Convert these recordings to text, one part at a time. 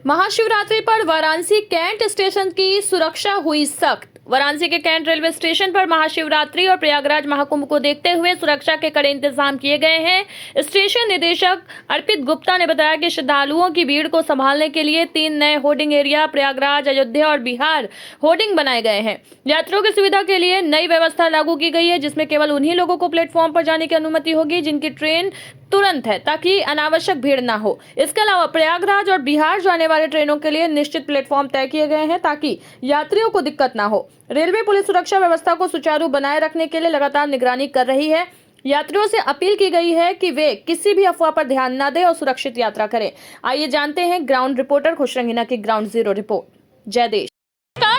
महाशिवरात्रि पर Varanasi cantt station की सुरक्षा हुई सख्त। वाराणसी के कैंट रेलवे स्टेशन पर महाशिवरात्रि और प्रयागराज महाकुंभ को देखते हुए सुरक्षा के कड़े इंतजाम किए गए हैं। स्टेशन निदेशक अर्पित गुप्ता ने बताया कि श्रद्धालुओं की भीड़ को संभालने के लिए 3 नए होर्डिंग एरिया प्रयागराज, अयोध्या और बिहार होर्डिंग बनाए गए हैं। यात्रियों की सुविधा के लिए नई व्यवस्था लागू की गई है, जिसमें केवल उन्हीं लोगों को प्लेटफॉर्म पर जाने की अनुमति होगी जिनकी ट्रेन तुरंत है, ताकि अनावश्यक भीड़ ना हो। इसके अलावा प्रयागराज और बिहार जाने वाले ट्रेनों के लिए निश्चित प्लेटफॉर्म तय किए गए हैं, ताकि यात्रियों को दिक्कत ना हो। रेलवे पुलिस सुरक्षा व्यवस्था को सुचारू बनाए रखने के लिए लगातार निगरानी कर रही है। यात्रियों से अपील की गई है कि वे किसी भी अफवाह पर ध्यान न दें और सुरक्षित यात्रा करें। आइए जानते हैं ग्राउंड रिपोर्टर खुशरंगीना की ग्राउंड जीरो रिपोर्ट। जयदेश।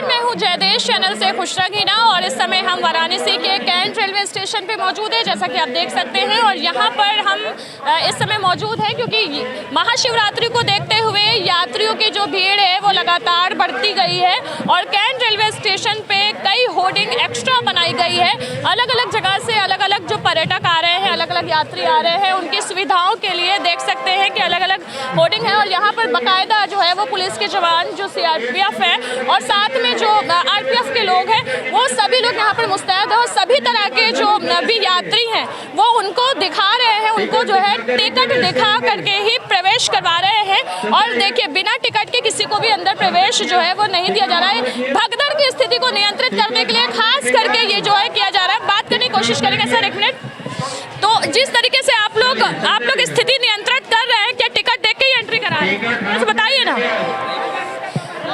मैं हूं जयदेश, चैनल से खुशरंगीना, और इस समय हम वाराणसी के कैंट रेलवे स्टेशन पे मौजूद है, जैसा कि आप देख सकते हैं। और यहाँ पर हम इस समय मौजूद हैं क्योंकि महाशिवरात्रि को देखते हुए यात्रियों की जो भीड़ है वो लगातार बढ़ती गई है और कैंट रेलवे स्टेशन पे कई होर्डिंग एक्स्ट्रा बनाई गई है। अलग अलग जगह से अलग अलग जो पर्यटक आ रहे हैं, अलग अलग यात्री आ रहे हैं, उनकी सुविधाओं के लिए देख सकते हैं कि अलग अलग होर्डिंग है। और यहाँ पर बाकायदा जो है वो पुलिस के जवान, जो CRPF है और साथ में जो RPF के लोग हैं, वो सभी लोग यहाँ पर मुस्तैद है। और सभी तरह के जो भी यात्री हैं वो उनको दिखा रहे हैं, उनको जो है टिकट दिखा करके ही प्रवेश करवा रहे हैं। और देखिए, बिना टिकट के किसी को भी अंदर प्रवेश जो है वो नहीं दिया जा रहा है। भगदड़ की स्थिति को नियंत्रित करने के लिए खास करके ये जो है किया जा रहा है। बात करने की कोशिश करेंगे सर, एक मिनट। तो जिस तरीके से आप लोग स्थिति नियंत्रित कर रहे हैं, क्या टिकट देख के ही एंट्री करा रहे हैं? तो बताइए ना,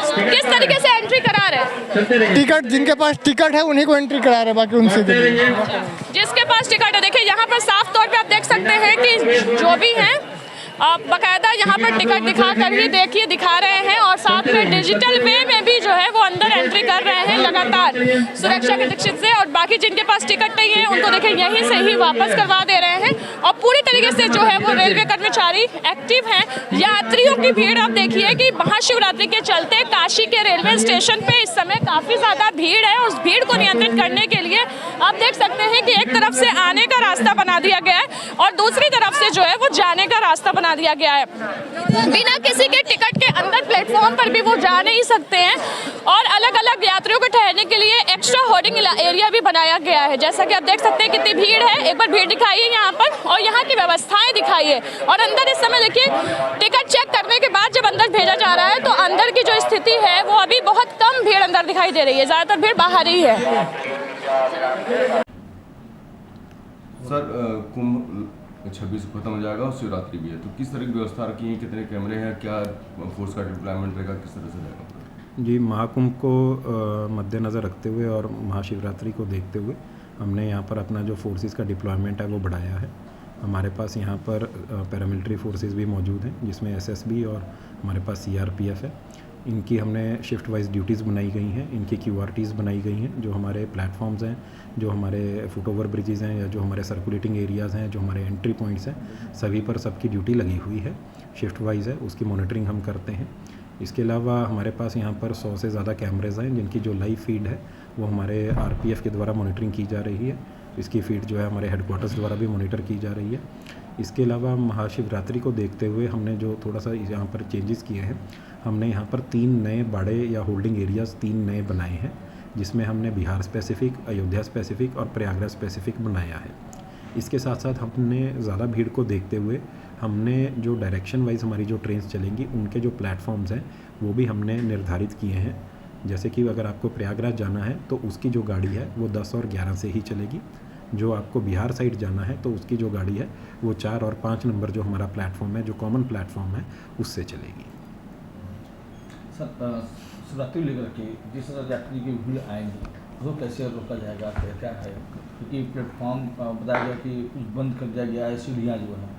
किस तरीके से एंट्री करा रहे हैं? टिकट, जिनके पास टिकट है उन्हीं को एंट्री करा रहे हैं, बाकी उनसे जिसके पास टिकट है। देखिए, यहाँ पर साफ तौर पे आप देख सकते हैं कि जो भी हैं बाकायदा यहाँ पर टिकट दिखा कर ही देखिए दिखा रहे हैं, और साथ में डिजिटल वे में भी जो है वो अंदर एंट्री कर रहे हैं लगातार सुरक्षा के दृष्टि से। और बाकी जिनके पास टिकट नहीं है उनको देखिए यहीं से ही वापस करवा दे रहे हैं। और पूरी तरीके से जो है वो रेलवे कर्मचारी एक्टिव हैं। यात्रियों की भीड़ आप देखिए कि महाशिवरात्रि के चलते काशी के रेलवे स्टेशन पे इस समय काफी ज्यादा भीड़ है। और उस भीड़ को नियंत्रित करने के लिए आप देख सकते हैं कि एक तरफ से आने का रास्ता बना दिया गया है और दूसरी तरफ से जो है वो जाने का रास्ता बना दिया गया है। बिना किसी के टिकट के अंदर प्लेटफॉर्म पर भी वो जा नहीं सकते हैं। और अलग अलग यात्रियों को ठहरने के लिए एक्स्ट्रा होर्डिंग एरिया भी बनाया गया है। जैसा कि आप देख सकते हैं कितनी भीड़ है। एक बार भीड़ दिखाइए यहाँ पर और यहाँ की व्यवस्थाएं दिखाइए। और अंदर इस समय देखिए, टिकट चेक करने के बाद जब अंदर भेजा जा रहा है तो अंदर की जो स्थिति है वो अभी बहुत कम भीड़ अंदर दिखाई दे रही है, ज्यादातर भीड़ बाहर ही है। सर, कुंभ 26 को खत्म हो जाएगा और शिवरात्रि भी है, तो किस तरह की व्यवस्था रखी है? कितने कैमरे हैं? क्या फोर्स का डिप्लॉयमेंट रहेगा? किस तरह से रहेगा? जी, महाकुंभ को मद्देनज़र रखते हुए और महाशिवरात्रि को देखते हुए हमने यहाँ पर अपना जो फोर्सेस का डिप्लॉयमेंट है वो बढ़ाया है। हमारे पास यहाँ पर पैरामिलिट्री फोर्सेस भी मौजूद हैं, जिसमें SSB और हमारे पास CRPF है। इनकी हमने शिफ्ट वाइज ड्यूटीज़ बनाई गई हैं, इनकी QRTs बनाई गई हैं। जो हमारे प्लेटफॉर्म्स हैं, जो हमारे फुट ओवर ब्रिजेज़ हैं, या जो हमारे सर्कुलेटिंग एरियाज़ हैं, जो हमारे एंट्री पॉइंट्स हैं, सभी पर सबकी ड्यूटी लगी हुई है, शिफ्ट वाइज है, उसकी मॉनिटरिंग हम करते हैं। इसके अलावा हमारे पास यहाँ पर 100 से ज़्यादा कैमरेज़ हैं, जिनकी जो लाइव फीड है वो हमारे RPF के द्वारा मॉनिटरिंग की जा रही है। इसकी फीड जो है हमारे हेडक्वार्टर्स द्वारा भी मॉनिटर की जा रही है। इसके अलावा महाशिवरात्रि को देखते हुए हमने जो थोड़ा सा यहाँ पर चेंजेस किए हैं, हमने यहाँ पर 3 नए बाड़े या होल्डिंग एरियाज़ 3 नए बनाए हैं, जिसमें हमने बिहार स्पेसिफिक, अयोध्या स्पेसिफिक और प्रयागराज स्पेसिफिक बनाया है। इसके साथ साथ हमने ज़्यादा भीड़ को देखते हुए हमने जो डायरेक्शन वाइज हमारी जो ट्रेन्स चलेंगी उनके जो प्लेटफॉर्म्स हैं वो भी हमने निर्धारित किए हैं। जैसे कि अगर आपको प्रयागराज जाना है तो उसकी जो गाड़ी है वो 10 और 11 से ही चलेगी। जो आपको बिहार साइड जाना है तो उसकी जो गाड़ी है वो 4 और 5 नंबर जो हमारा प्लेटफॉर्म है, जो कॉमन प्लेटफॉर्म है, उससे चलेगी। सर, शिवरात्रि लेकर के जिस तरह यात्री की भीड़ आएंगी वो कैसे रोका जाएगा, क्या है? क्योंकि प्लेटफॉर्म बताया गया कि कुछ बंद कर दिया गया है, सीढ़ियाँ जो हैं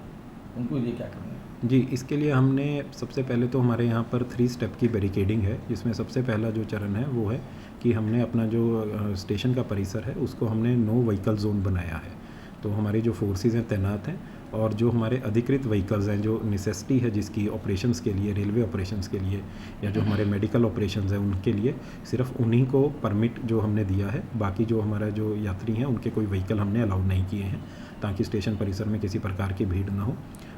उनको ये क्या करना है? जी, इसके लिए हमने सबसे पहले तो हमारे यहाँ पर 3 स्टेप की बैरिकेडिंग है, जिसमें सबसे पहला जो चरण है वो है कि हमने अपना जो स्टेशन का परिसर है उसको हमने नो व्हीकल जोन बनाया है। तो हमारी जो फोर्सेस हैं तैनात हैं, और जो हमारे अधिकृत व्हीकल्स हैं, जो नेसेसिटी है जिसकी ऑपरेशंस के लिए, रेलवे ऑपरेशंस के लिए या जो हमारे मेडिकल ऑपरेशंस हैं उनके लिए सिर्फ उन्हीं को परमिट जो हमने दिया है। बाकी जो हमारा जो यात्री हैं उनके कोई व्हीकल हमने अलाउ नहीं किए हैं, ताकि स्टेशन परिसर में किसी प्रकार की भीड़ ना हो।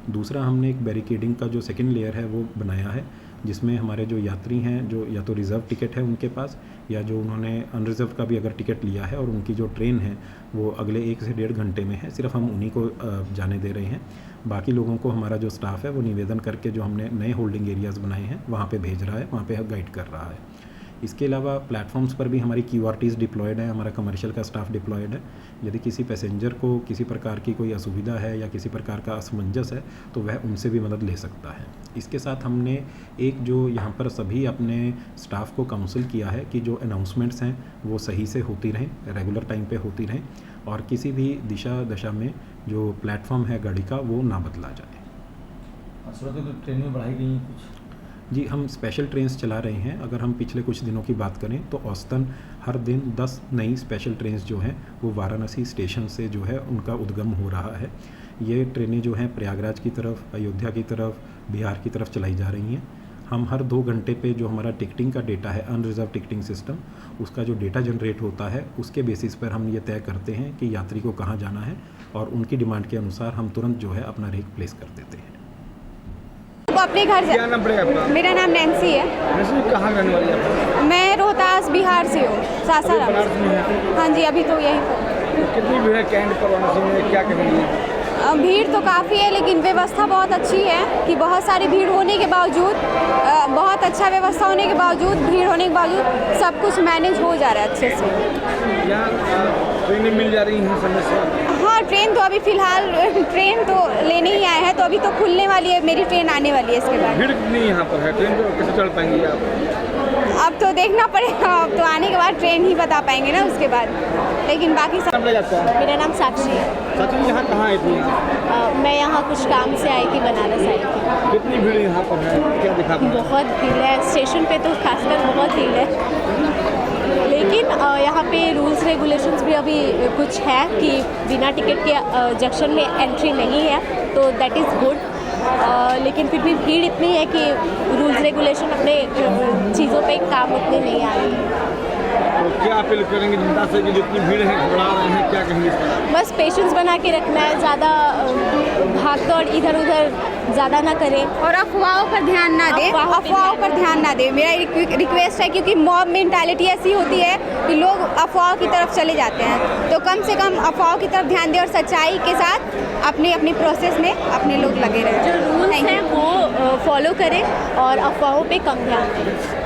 दूसरा, हमने एक बैरिकेडिंग का जो सेकंड लेयर है वो बनाया है, जिसमें हमारे जो यात्री हैं, जो या तो रिज़र्व टिकट है उनके पास, या जो उन्होंने अनरिज़र्व का भी अगर टिकट लिया है और उनकी जो ट्रेन है वो अगले 1 से 1.5 घंटे में है, सिर्फ हम उन्हीं को जाने दे रहे हैं। बाकी लोगों को हमारा जो स्टाफ है वो निवेदन करके जो हमने नए होल्डिंग एरियाज़ बनाए हैं वहाँ पे भेज रहा है, वहाँ पे गाइड कर रहा है। इसके अलावा प्लेटफॉर्म्स पर भी हमारी QRTs डिप्लॉयड है, हमारा कमर्शियल का स्टाफ डिप्लॉयड है। यदि किसी पैसेंजर को किसी प्रकार की कोई असुविधा है या किसी प्रकार का असमंजस है तो वह उनसे भी मदद ले सकता है। इसके साथ हमने एक जो यहाँ पर सभी अपने स्टाफ को काउंसिल किया है कि जो अनाउंसमेंट्स हैं वो सही से होती रहें, रेगुलर टाइम पे होती रहें और किसी भी दशा में जो प्लेटफॉर्म है गाड़ी का वो ना बदला जाए। सूरत में ट्रेन में बढ़ाई गई कुछ? जी, हम स्पेशल ट्रेन्स चला रहे हैं। अगर हम पिछले कुछ दिनों की बात करें तो औसतन हर दिन 10 नई स्पेशल ट्रेन्स जो हैं वो वाराणसी स्टेशन से जो है उनका उद्गम हो रहा है। ये ट्रेनें जो हैं प्रयागराज की तरफ, अयोध्या की तरफ, बिहार की तरफ चलाई जा रही हैं। हम हर 2 घंटे पे जो हमारा टिकटिंग का डेटा है, अनरिजर्व टिकटिंग सिस्टम, उसका जो डेटा जनरेट होता है उसके बेसिस पर हम ये तय करते हैं कि यात्री को कहाँ जाना है और उनकी डिमांड के अनुसार हम तुरंत जो है अपना रेक प्लेस कर देते हैं। वो अपने घर क्या नाम पड़ेगा आपका? मेरा नाम नैन्सी है। वैसे कहाँ रहने वाली है आप? मैं रोहतास बिहार से हूँ, सासाराम। बनारस में है? हाँ जी, अभी तो यहीं कितनी भीड़ है कैंट पर वाराणसी में, क्या कहेंगे? भीड़ तो काफ़ी है लेकिन व्यवस्था बहुत अच्छी है कि बहुत सारी भीड़ होने के बावजूद, बहुत अच्छा व्यवस्था होने के बावजूद, भीड़ होने के बावजूद सब कुछ मैनेज हो जा रहा है अच्छे से। यहाँ ट्रेनें मिल जा रही हैं समय से? हाँ, ट्रेन तो अभी फ़िलहाल ट्रेन तो लेने ही आए हैं, तो अभी तो खुलने वाली है, मेरी ट्रेन आने वाली है इसके बाद। भीड़ कितनी यहाँ पर है? ट्रेन पर कैसे चढ़ पाएंगे आप? अब तो देखना पड़ेगा, अब तो आने के बाद ट्रेन ही बता पाएंगे ना उसके बाद, लेकिन बाकी सब। मेरा नाम साक्षी है। साक्षी यहाँ कहाँ आई थी? मैं यहाँ कुछ काम से आई थी, बनारस आई थी। कितनी भीड़ यहाँ पर है, क्या दिखा? बहुत भीड़ है स्टेशन पे, तो खासकर बहुत भीड़ है। लेकिन यहाँ पे रूल्स रेगुलेशंस भी अभी कुछ है कि बिना टिकट के जंक्शन में एंट्री नहीं है, तो दैट इज़ गुड। लेकिन फिर भी भीड़ इतनी है कि रूल्स रेगुलेशन अपने चीज़ों पे काम उतने नहीं आ रही है। तो क्या अपील करेंगे जनता से कि जितनी भीड़ है घबरा रहे हैं, क्या कहेंगे? बस पेशेंस बना के रखना है, ज़्यादा भाग दौड़ इधर उधर ज़्यादा ना करें और अफवाहों पर ध्यान ना दें, अफवाहों पर ध्यान ना दें। मेरा रिक्वेस्ट है, क्योंकि मॉब मेंटालिटी ऐसी होती है कि लोग अफवाहों की तरफ चले जाते हैं, तो कम से कम अफवाहों की तरफ ध्यान दें और सच्चाई के साथ अपनी प्रोसेस में अपने लोग लगे रहें। जो रूल्स हैं वो फॉलो करें और अफवाहों पे कम ध्यान दें।